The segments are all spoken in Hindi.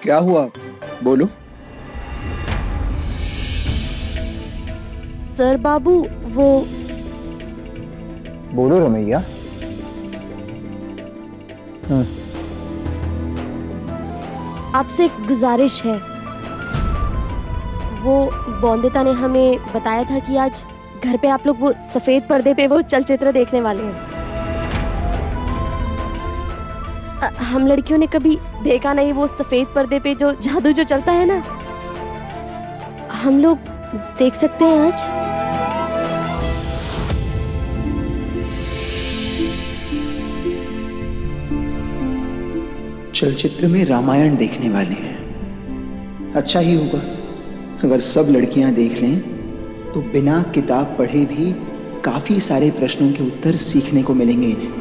क्या हुआ? बोलो। सर बाबू, वो बोलो रमैया। आपसे एक गुजारिश है। वो बॉन्दिता ने हमें बताया था कि आज घर पे आप लोग वो सफेद पर्दे पे वो चलचित्र देखने वाले हैं। हम लड़कियों ने कभी देखा नहीं वो सफेद पर्दे पे जो जादू जो चलता है ना। हम लोग देख सकते हैं आज? चलचित्र में रामायण देखने वाले हैं। अच्छा ही होगा अगर सब लड़कियां देख लें, तो बिना किताब पढ़े भी काफी सारे प्रश्नों के उत्तर सीखने को मिलेंगे इन्हें।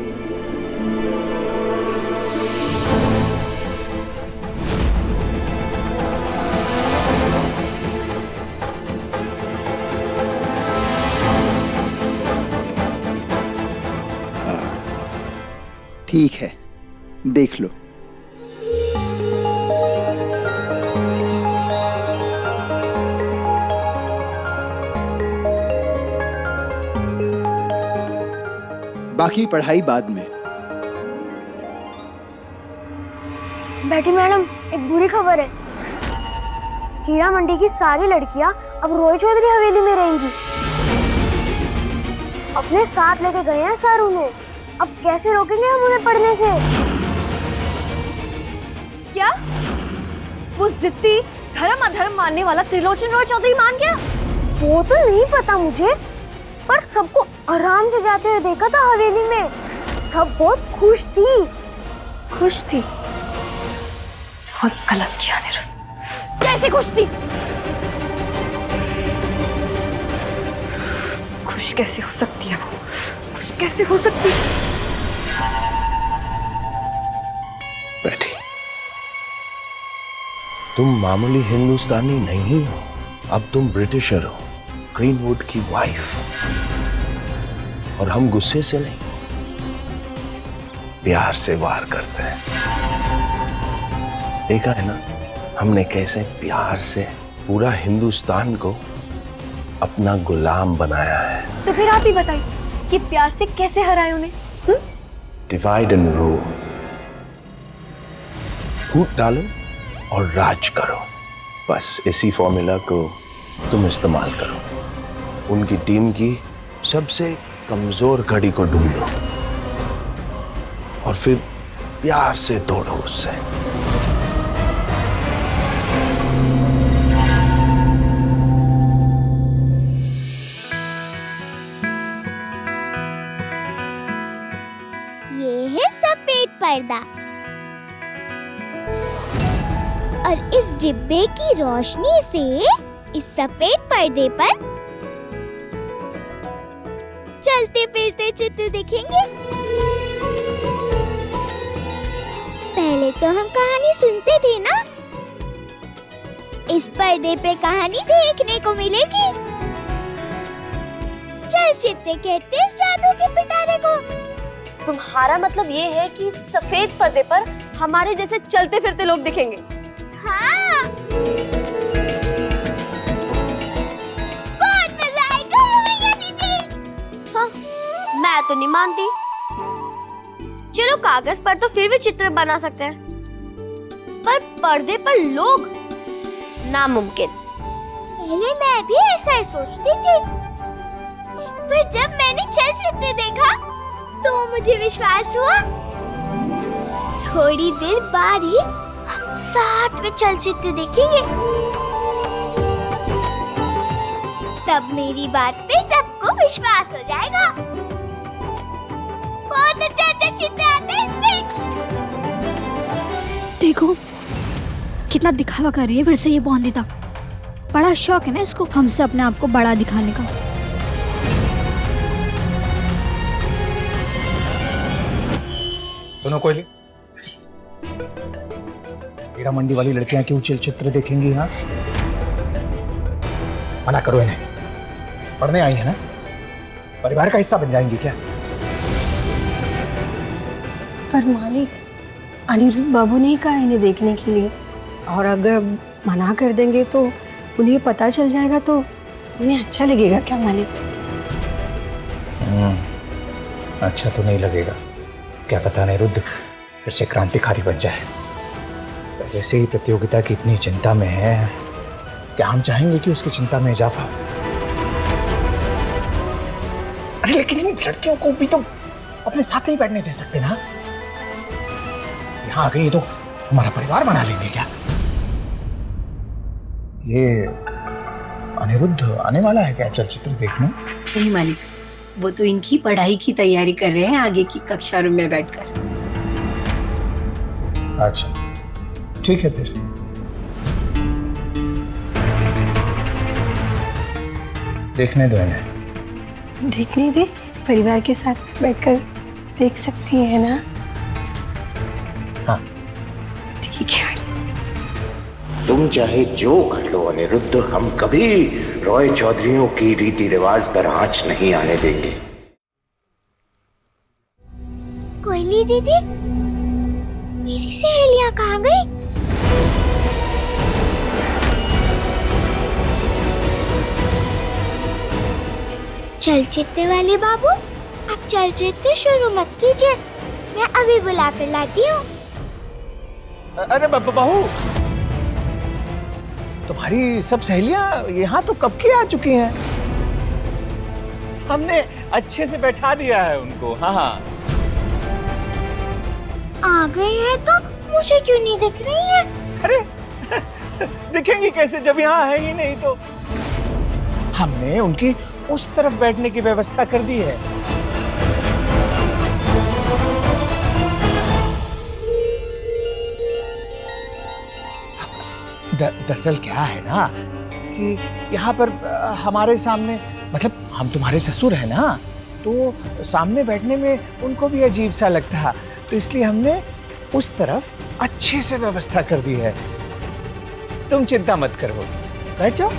ठीक है, देख लो। बाकी पढ़ाई बाद में। बेटी मैडम, एक बुरी खबर है। हीरा मंडी की सारी लड़कियां अब रॉय चौधरी हवेली में रहेंगी। अपने साथ लेके गए हैं सर उन्हें। अब कैसे रोकेंगे हम उन्हें पढ़ने से? क्या वो जिद्दी धर्म अधर्म मानने वाला त्रिलोचन रॉय चौधरी मान गया? वो तो नहीं पता मुझे, पर सबको आराम से जाते हुए देखा था हवेली में। सब बहुत खुश थी। खुश थी? बहुत गलत किया निरुद्ध। कैसे खुश थी? खुश कैसे हो सकती है वो? खुश कैसे हो सकती है? बैठी। तुम मामूली हिंदुस्तानी नहीं हो, अब तुम ब्रिटिशर हो, ग्रीनवुड की वाइफ। और हम गुस्से से नहीं, प्यार से वार करते हैं। देखा है ना हमने कैसे प्यार से पूरा हिंदुस्तान को अपना गुलाम बनाया है। तो फिर आप ही बताइए कि प्यार से कैसे हराए उन्हें? Divide and rule. फूट डालो और राज करो। बस इसी फॉर्मूला को तुम इस्तेमाल करो। उनकी टीम की सबसे कमजोर कड़ी को ढूंढो और फिर प्यार से तोड़ो उससे। ये है सफेद पर्दा और इस डिब्बे की रोशनी से इस सफेद पर्दे पर चलते फिरते चित्र दिखेंगे। पहले तो हम कहानी सुनते थे ना, इस पर्दे पे कहानी देखने को मिलेगी। चलचित्र कहते हैं जादू के पिटारे को। तुम्हारा मतलब ये है कि सफेद पर्दे पर हमारे जैसे चलते फिरते लोग दिखेंगे? हाँ। बहुत मजा आएगा रमैया दीदी। हाँ, मैं तो नहीं मानती। चलो कागज पर तो फिर भी चित्र बना सकते हैं, पर पर्दे पर लोग नामुमकिन। पहले मैं भी ऐसा ही सोचती थी, पर जब मैंने चलचित्र देखा तो मुझे विश्वास हुआ। थोड़ी देर बाद ही हम साथ में चलचित्र देखेंगे। तब मेरी बात पे सबको विश्वास हो जाएगा। बहुत अच्छा चित्र आता है इसमें। देखो कितना दिखावा कर रही है फिर से ये बॉन्दिता। बड़ा शौक है ना इसको हमसे अपने आप को बड़ा दिखाने का। सुनो कोयली, हीरा मंडी वाली लड़कियां क्यों चलचित्र देखेंगी? यहाँ मना करो इन्हें। पढ़ने आई है ना, परिवार का हिस्सा बन जाएंगी क्या? पर मालिक, अनिरुद्ध बाबू ने कहा इन्हें देखने के लिए। और अगर मना कर देंगे तो उन्हें पता चल जाएगा तो उन्हें अच्छा लगेगा क्या मालिक? अच्छा तो नहीं लगेगा, क्या पता अनिरुद्ध फिर से क्रांतिकारी बन जाए। पहले से ही प्रतियोगिता की इतनी चिंता में है, क्या हम चाहेंगे कि उसकी चिंता में इजाफा? अरे लेकिन इन लड़कियों को भी तो अपने साथ नहीं बैठने दे सकते ना। यहाँ आ गई तो हमारा परिवार बना लेंगे क्या? ये अनिरुद्ध आने वाला है क्या चलचित्र देखने? नहीं मालिक, वो तो इनकी पढ़ाई की तैयारी कर रहे हैं आगे की कक्षा रूम में बैठकर। अच्छा ठीक है फिर। देखने दो इन्हें। देखने दे, परिवार के साथ बैठकर देख सकती है ना? हाँ ठीक है। तुम चाहे जो कर लो अनिरुद्ध, हम कभी रॉय चौधरियों की रीति रिवाज पर आंच नहीं आने देंगे। कोयली दीदी, मेरी सहेलियां कहाँ गई? चलचित्र वाले बाबू, आप चलचित्र शुरू मत कीजिए, मैं अभी बुला कर लाती हूँ। अरे बहू, तुम्हारी सब सहेलियां यहाँ तो कब की आ चुकी हैं? हमने अच्छे से बैठा दिया है उनको। हाँ हाँ आ गई है तो मुझे क्यों नहीं दिख रही है? अरे दिखेंगी कैसे जब यहाँ है ही नहीं तो। हमने उनकी उस तरफ बैठने की व्यवस्था कर दी है। दरअसल क्या है ना कि यहाँ पर हमारे सामने, मतलब हम तुम्हारे ससुर हैं ना, तो सामने बैठने में उनको भी अजीब सा लगता है, तो इसलिए हमने उस तरफ अच्छे से व्यवस्था कर दी है। तुम चिंता मत करो, बैठ जाओ।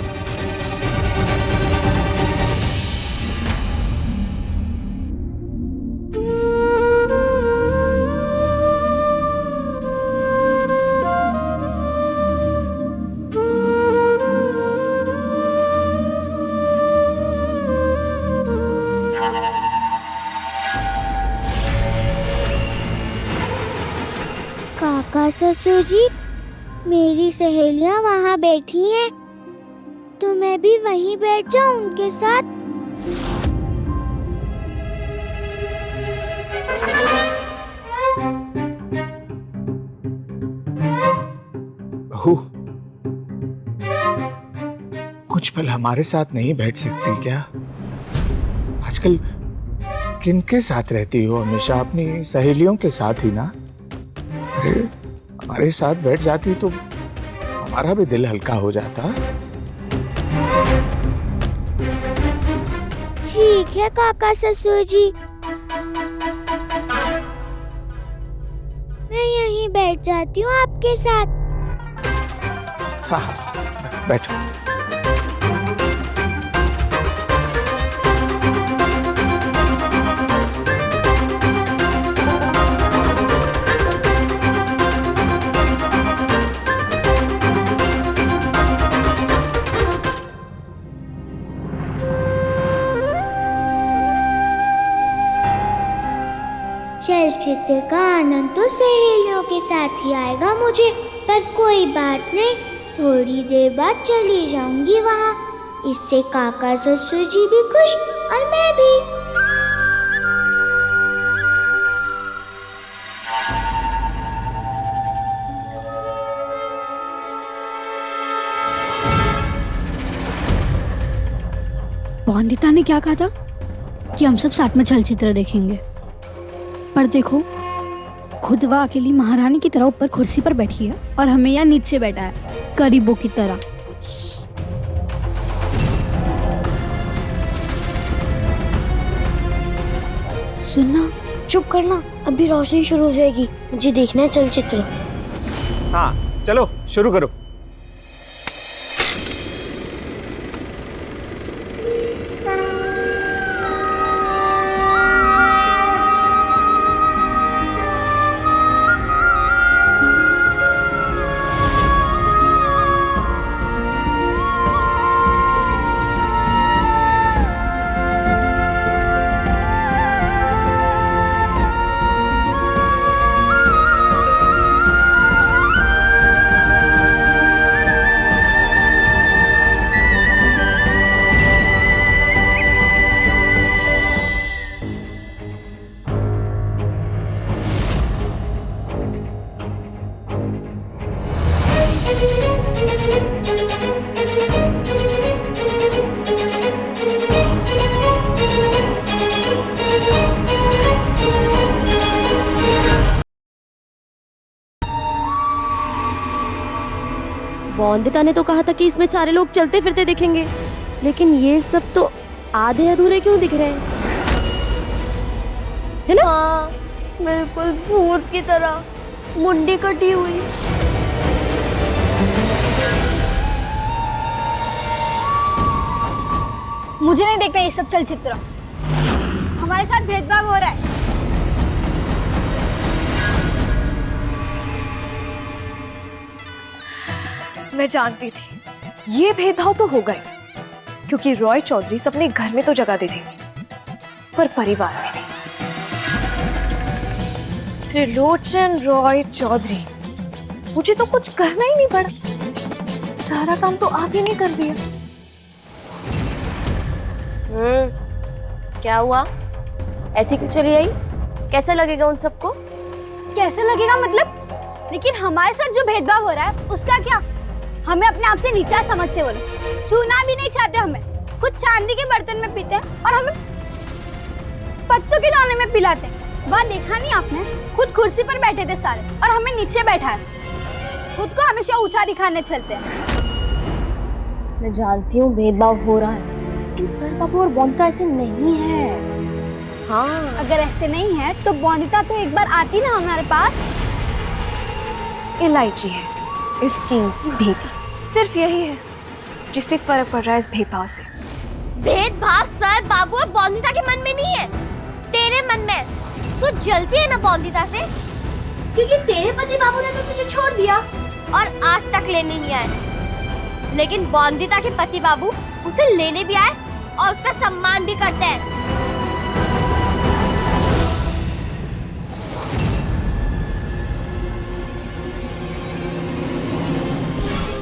काका ससुर जी, मेरी सहेलियां वहाँ बैठी हैं, तो मैं भी वहीं बैठ जाऊं उनके साथ। बहू, कुछ पल हमारे साथ नहीं बैठ सकती क्या? आजकल किनके साथ रहती हो? हमेशा अपनी सहेलियों के साथ ही ना। अरे हमारे साथ बैठ जाती तो हमारा भी दिल हल्का हो जाता। ठीक है काका ससुर जी, मैं यहीं बैठ जाती हूँ आपके साथ। हाँ हाँ बैठो। चलचित्र का आनंद तो सहेलियों के साथ ही आएगा मुझे, पर कोई बात नहीं, थोड़ी देर बाद चली जाऊंगी वहाँ। इससे काका ससुर जी भी खुश और मैं भी। वंदिता ने क्या कहा था कि हम सब साथ में चलचित्र देखेंगे, पर देखो खुद वह अकेली महारानी की तरह ऊपर कुर्सी पर बैठी है और हमें यहाँ नीचे बैठा है गरीबों की तरह। सुनना। चुप करना, अभी रोशनी शुरू हो जाएगी, मुझे देखना है चलचित्र। हाँ चलो शुरू करो। बॉन्दिता ने तो कहा था कि इसमें सारे लोग चलते फिरते दिखेंगे, लेकिन ये सब तो आधे अधूरे क्यों दिख रहे हैं, है ना? हाँ, बिल्कुल भूत की तरह, मुंडी कटी हुई। मुझे नहीं देखना ये सब चलचित्र। हमारे साथ भेदभाव हो रहा है। मैं जानती थी ये भेदभाव तो होगा ही, क्योंकि रॉय चौधरी अपने घर में तो जगह दे देंगे पर परिवार में नहीं। त्रिलोचन रॉय चौधरी, मुझे तो कुछ करना ही नहीं पड़ा, सारा काम तो आप ही ने कर दिया। क्या हुआ? ऐसी क्यों चली आई? कैसा लगेगा उन सबको? कैसे लगेगा मतलब? लेकिन हमारे साथ जो भेदभाव हो रहा है उसका क्या? हमें अपने आप से नीचा समझ से बोलो, छूना भी नहीं चाहते हमें। खुद चांदी के बर्तन में पीते हैं और हमें पत्तों के दाने में पिलाते हैं। बात देखा नहीं आपने? खुद कुर्सी पर बैठे थे सारे और हमें नीचे बैठा है। खुद को हमेशा ऊंचा दिखाने चलते हैं। मैं जानती हूँ भेदभाव हो रहा है, लेकिन सर बाबू और बॉन्दिता ऐसे नहीं है। हाँ, अगर ऐसे नहीं है तो बॉन्दिता तो एक बार आती ना हमारे पास। इलायची है इस टीम की भेदी, सिर्फ यही है जिससे फर्क पड़ रहा है इस भेदभाव से। भेदभाव सर बाबू और बॉन्दिता के मन में नहीं है, तेरे मन में। तू जलती है ना बॉन्दिता से, क्योंकि तेरे पति बाबू ने तो तुझे छोड़ दिया और आज तक लेने नहीं आए। लेकिन बॉन्दिता के पति बाबू उसे लेने भी आए और उसका सम्मान भी करते हैं।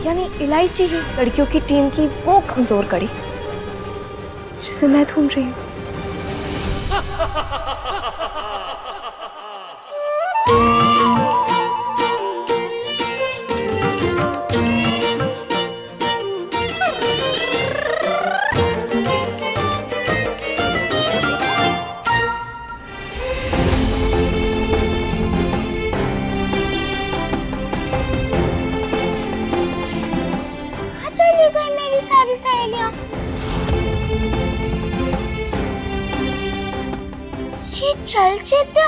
यानी इलायची ही लड़कियों की टीम की वो कमजोर कड़ी जिसे मैं ढूंढ रही हूँ। चली गई मेरी सारी सहेलियां। ये चलचित्र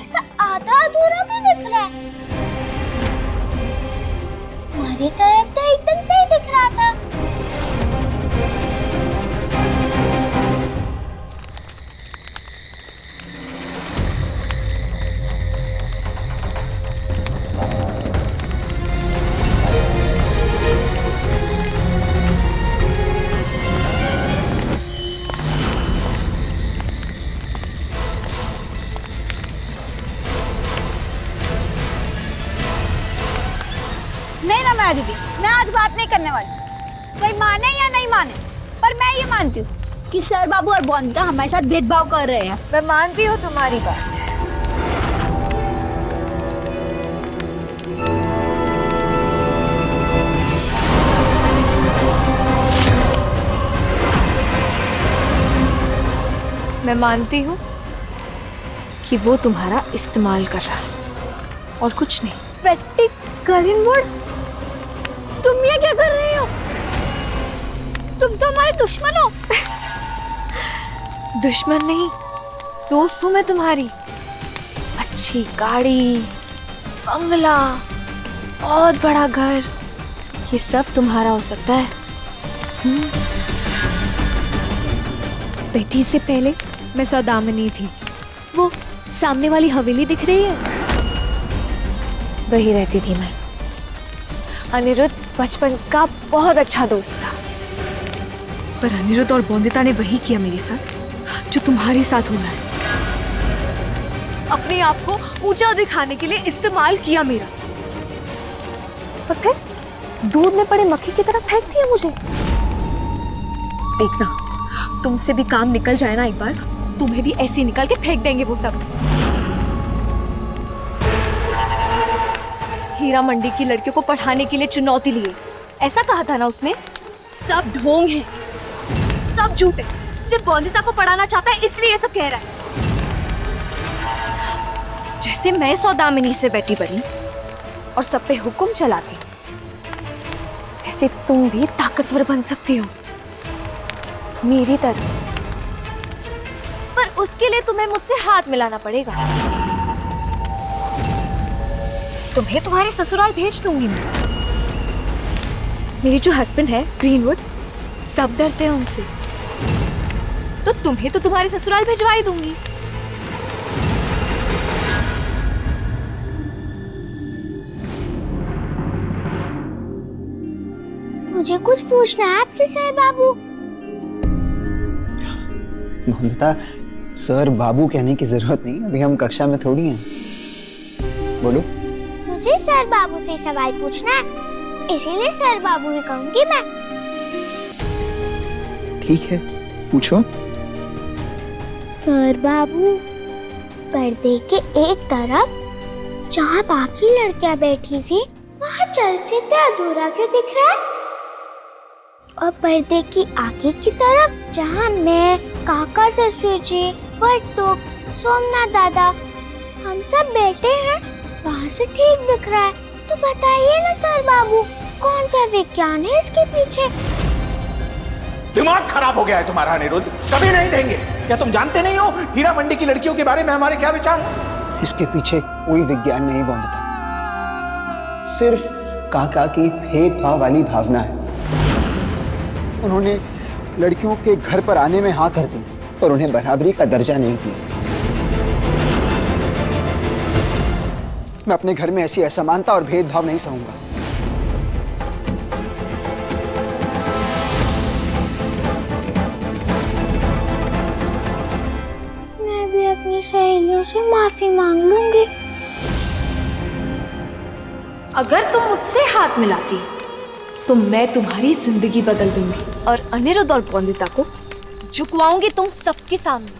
ऐसा आधा अधूरा क्यों दिख रहा है? हमारी तरफ तो एकदम सही दिख रहा था। नहीं ना मैं दीदी, मैं आज बात नहीं करने वाली। कोई माने या नहीं माने, पर मैं ये मानती हूँ कि सर बाबू और बॉन्दिता हमारे साथ भेदभाव कर रहे हैं। मैं मानती हूँ तुम्हारी बात। मैं मानती हूँ कि वो तुम्हारा इस्तेमाल कर रहा है और कुछ नहीं। बेटी करीमवुड, तुम ये क्या कर रही हो? तुम तो हमारे दुश्मन हो। दुश्मन नहीं, दोस्त हूँ मैं तुम्हारी। अच्छी गाड़ी, बंगला, बहुत बड़ा घर, ये सब तुम्हारा हो सकता है। बेटी से पहले मैं सौदामिनी थी। वो सामने वाली हवेली दिख रही है, वही रहती थी मैं। अनिरुद्ध बचपन का बहुत अच्छा दोस्त था, पर अनिरुद्ध और बॉन्दिता ने वही किया मेरे साथ जो तुम्हारे साथ हो रहा है। अपने आप को ऊंचा दिखाने के लिए इस्तेमाल किया मेरा, और फिर दूध में पड़े मक्खी की तरह फेंक दिया मुझे। देखना, तुमसे भी काम निकल जाए ना एक बार, तुम्हें भी ऐसे निकाल के फेंक देंगे वो सब। हीरा मंडी की लड़कियों को पढ़ाने के लिए चुनौती लिए। ऐसा कहा था ना उसने। सब ढोंग है, सब झूठ है। सिर्फ बॉन्दिता को पढ़ाना चाहता है इसलिए ये सब कह रहा है। जैसे मैं सौदामिनी से बैठी बनी और सब पे हुक्म चलाती, ऐसे तुम भी ताकतवर बन सकती हो मेरी तरह। पर उसके लिए तुम्हें मुझसे हाथ मिलाना पड़ेगा। तुम्हें तुम्हारे ससुराल भेज दूंगी मैं। मेरे जो हस्बैंड है ग्रीनवुड, सब डरते हैं उनसे, तो तुम्हें तो तुम्हारे ससुराल भिजवा ही दूंगी। मुझे कुछ पूछना है आपसे सर बाबू। बॉन्दिता, सर बाबू कहने की जरूरत नहीं, अभी हम कक्षा में थोड़ी हैं। बोलो। मुझे सर बाबू से सवाल पूछना है, इसीलिए सर बाबू ही कहूंगी मैं। ठीक है, पूछो। सर बाबू, पर्दे के एक तरफ जहाँ बाकी लड़कियां बैठी थी वहाँ चलचित्र अधूरा क्यों दिख रहा है? और पर्दे की आगे की तरफ जहाँ मैं, काका ससुर जी, बट्टू, सोमनाथ दादा हम सब बैठे हैं वहाँ से ठीक दिख रहा है। तो बताइए ना सर बाबू, कौन सा विज्ञान है इसके पीछे? दिमाग खराब हो गया है तुम्हारा अनिरुद्ध, कभी नहीं देंगे। क्या तुम जानते नहीं हो हीरा मंडी की लड़कियों के बारे में हमारे क्या विचार? इसके पीछे कोई विज्ञान नहीं बॉन्दिता, सिर्फ काका की भेदभाव वाली भावना है। उन्होंने लड़कियों के घर पर आने में हाँ कर दी, पर उन्हें बराबरी का दर्जा नहीं दिया। मैं अपने घर में ऐसी असमानता और भेदभाव नहीं सहूंगा। मैं भी अपनी सहेलियों से माफी मांग लूंगी। अगर तुम मुझसे हाथ मिलाती तो मैं तुम्हारी जिंदगी बदल दूंगी और अनिरुद्ध और बॉन्दिता को झुकवाऊंगी तुम सबके सामने।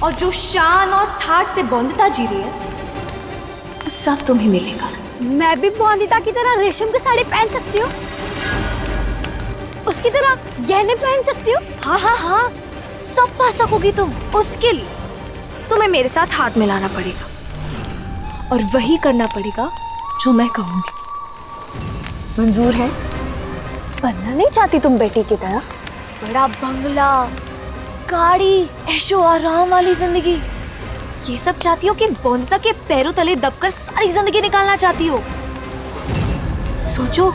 और जो शान और ठाठ से बॉन्दिता जी रही है वो सब तुम्हें मिलेगा। मैं भी बॉन्दिता की तरह रेशम की साड़ी पहन सकती हूँ, उसकी तरह गहने पहन सकती हूँ। हाँ हाँ हाँ, सब पा सकोगी तुम। उसके लिए तुम्हें मेरे साथ हाथ मिलाना पड़ेगा और वही करना पड़ेगा जो मैं कहूंगी। मंजूर है? बनना नहीं चाहती तुम बेटी की तरह? बड़ा बंगला, गाड़ी, ऐशो आराम वाली जिंदगी, ये सब चाहती हो कि बॉन्दिता के पैरों तले दबकर सारी जिंदगी निकालना चाहती हो? सोचो।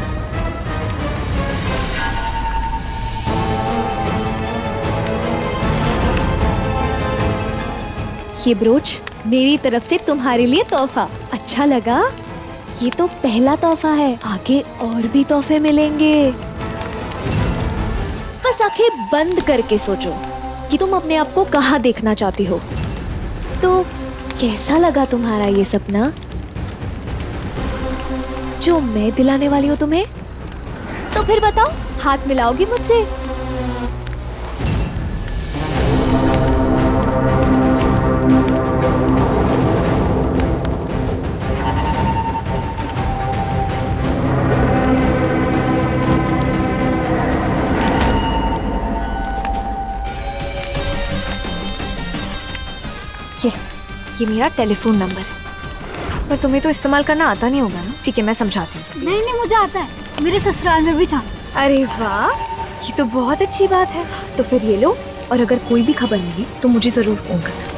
ये ब्रोच मेरी तरफ से तुम्हारे लिए तोहफा। अच्छा लगा? ये तो पहला तोहफा है, आगे और भी तोहफे मिलेंगे। बस आंखें बंद करके सोचो कि तुम अपने आप को कहाँ देखना चाहती हो। तो कैसा लगा तुम्हारा ये सपना जो मैं दिलाने वाली हूँ तुम्हें? तो फिर बताओ, हाथ मिलाओगी मुझसे? ये मेरा टेलीफोन नंबर है, पर तुम्हें तो इस्तेमाल करना आता नहीं होगा ना? ठीक है, मैं समझाती हूँ। नहीं नहीं, मुझे आता है, मेरे ससुराल में भी था। अरे वाह, ये तो बहुत अच्छी बात है। तो फिर ये लो, और अगर कोई भी खबर मिली तो मुझे जरूर फोन करना।